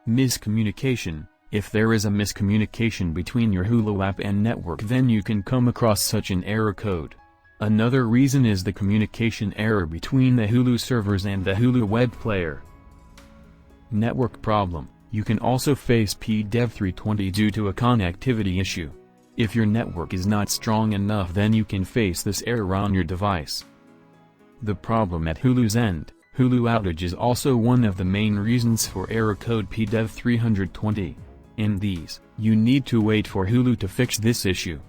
Miscommunication. If there is a miscommunication between your Hulu app and network, then you can come across such an error code. Another reason is the communication error between the Hulu servers and the Hulu web player. Network problem. You can also face P-DEV320 due to a connectivity issue. If your network is not strong enough, then you can face this error on your device. The problem at Hulu's end. Hulu outage is also one of the main reasons for error code P-DEV320. In these, you need to wait for Hulu to fix this issue.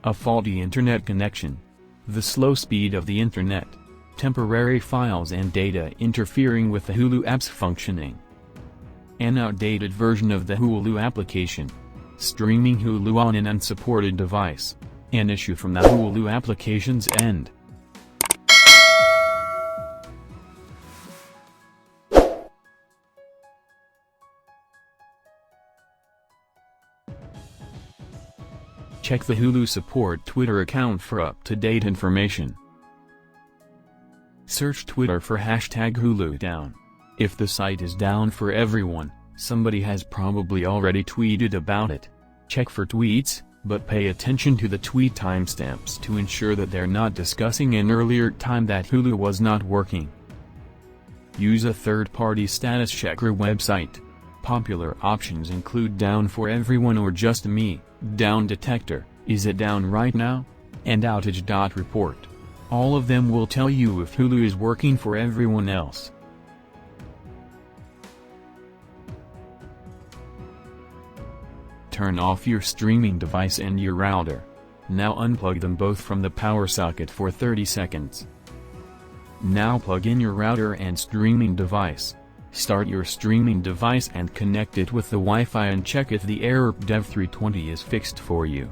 A faulty internet connection. The slow speed of the internet. Temporary files and data interfering with the Hulu app's functioning. An outdated version of the Hulu application. Streaming Hulu on an unsupported device. An issue from the Hulu application's end. Check the Hulu support Twitter account for up-to-date information. Search Twitter for #Hulu down. If the site is down for everyone, somebody has probably already tweeted about it. Check for tweets, but pay attention to the tweet timestamps to ensure that they're not discussing an earlier time that Hulu was not working. Use a third-party status checker website. Popular options include Down for Everyone or Just Me, Down Detector, Is It Down Right Now? And Outage.report. All of them will tell you if Hulu is working for everyone else. Turn off your streaming device and your router. Now unplug them both from the power socket for 30 seconds. Now plug in your router and streaming device. Start your streaming device and connect it with the Wi-Fi and check if the error P-DEV320 is fixed for you.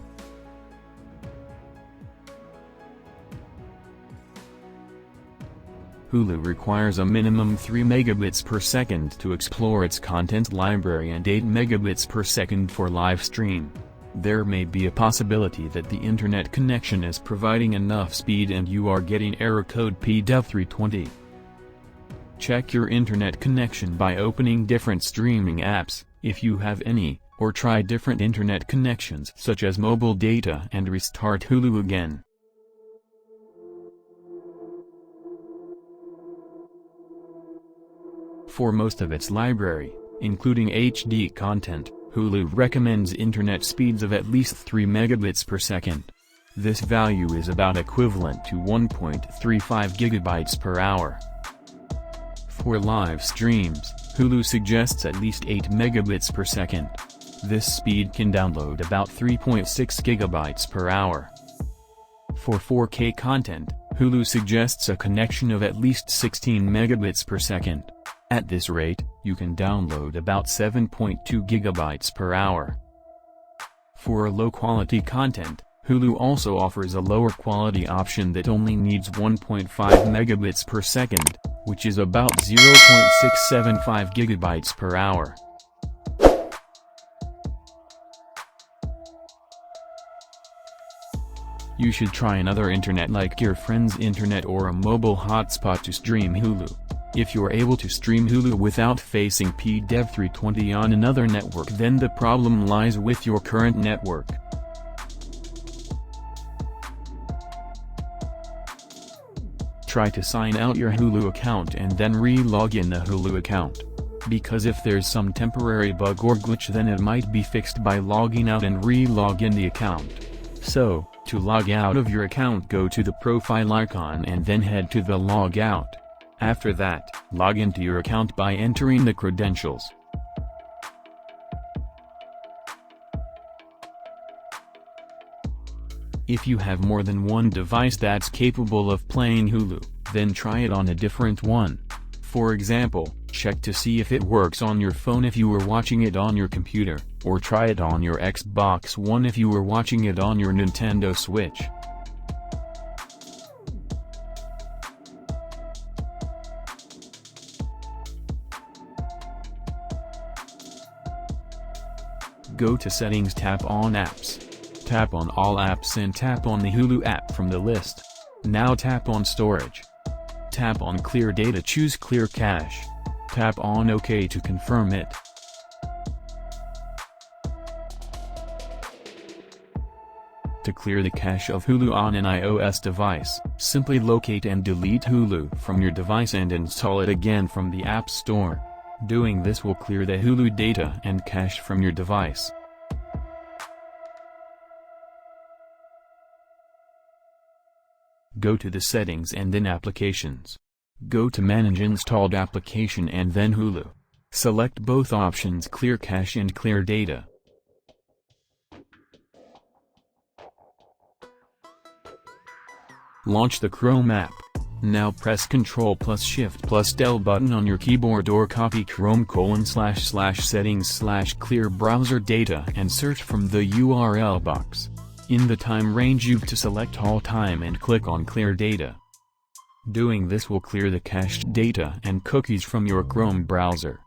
Hulu requires a minimum 3 megabits per second to explore its content library and 8 megabits per second for live stream. There may be a possibility that the internet connection is providing enough speed and you are getting error code P-DEV320. Check your internet connection by opening different streaming apps, if you have any, or try different internet connections such as mobile data and restart Hulu again. For most of its library, including HD content, Hulu recommends internet speeds of at least 3 megabits per second. This value is about equivalent to 1.35 gigabytes per hour. For live streams, Hulu suggests at least 8 megabits per second. This speed can download about 3.6 gigabytes per hour. For 4K content, Hulu suggests a connection of at least 16 megabits per second. At this rate, you can download about 7.2 gigabytes per hour. For low-quality content, Hulu also offers a lower quality option that only needs 1.5 megabits per second, which is about 0.675 gigabytes per hour. You should try another internet like your friend's internet or a mobile hotspot to stream Hulu. If you're able to stream Hulu without facing P-DEV320 on another network, then the problem lies with your current network. Try to sign out your Hulu account and then re-log in the Hulu account. Because if there's some temporary bug or glitch, then it might be fixed by logging out and re-log in the account. So, to log out of your account, go to the profile icon and then head to the log out. After that, log into your account by entering the credentials. If you have more than one device that's capable of playing Hulu, then try it on a different one. For example, check to see if it works on your phone if you were watching it on your computer, or try it on your Xbox One if you were watching it on your Nintendo Switch. Go to Settings, tap on Apps. Tap on All Apps and tap on the Hulu app from the list. Now tap on Storage. Tap on Clear Data, choose Clear Cache. Tap on OK to confirm it. To clear the cache of Hulu on an iOS device, simply locate and delete Hulu from your device and install it again from the App Store. Doing this will clear the Hulu data and cache from your device. Go to the Settings and then Applications. Go to Manage Installed Application and then Hulu. Select both options, Clear Cache and Clear Data. Launch the Chrome app. Now press Ctrl plus Shift plus Del button on your keyboard or copy Chrome://settings/clear browser data and search from the URL box. In the time range to select all time and click on Clear Data. Doing this will clear the cached data and cookies from your Chrome browser.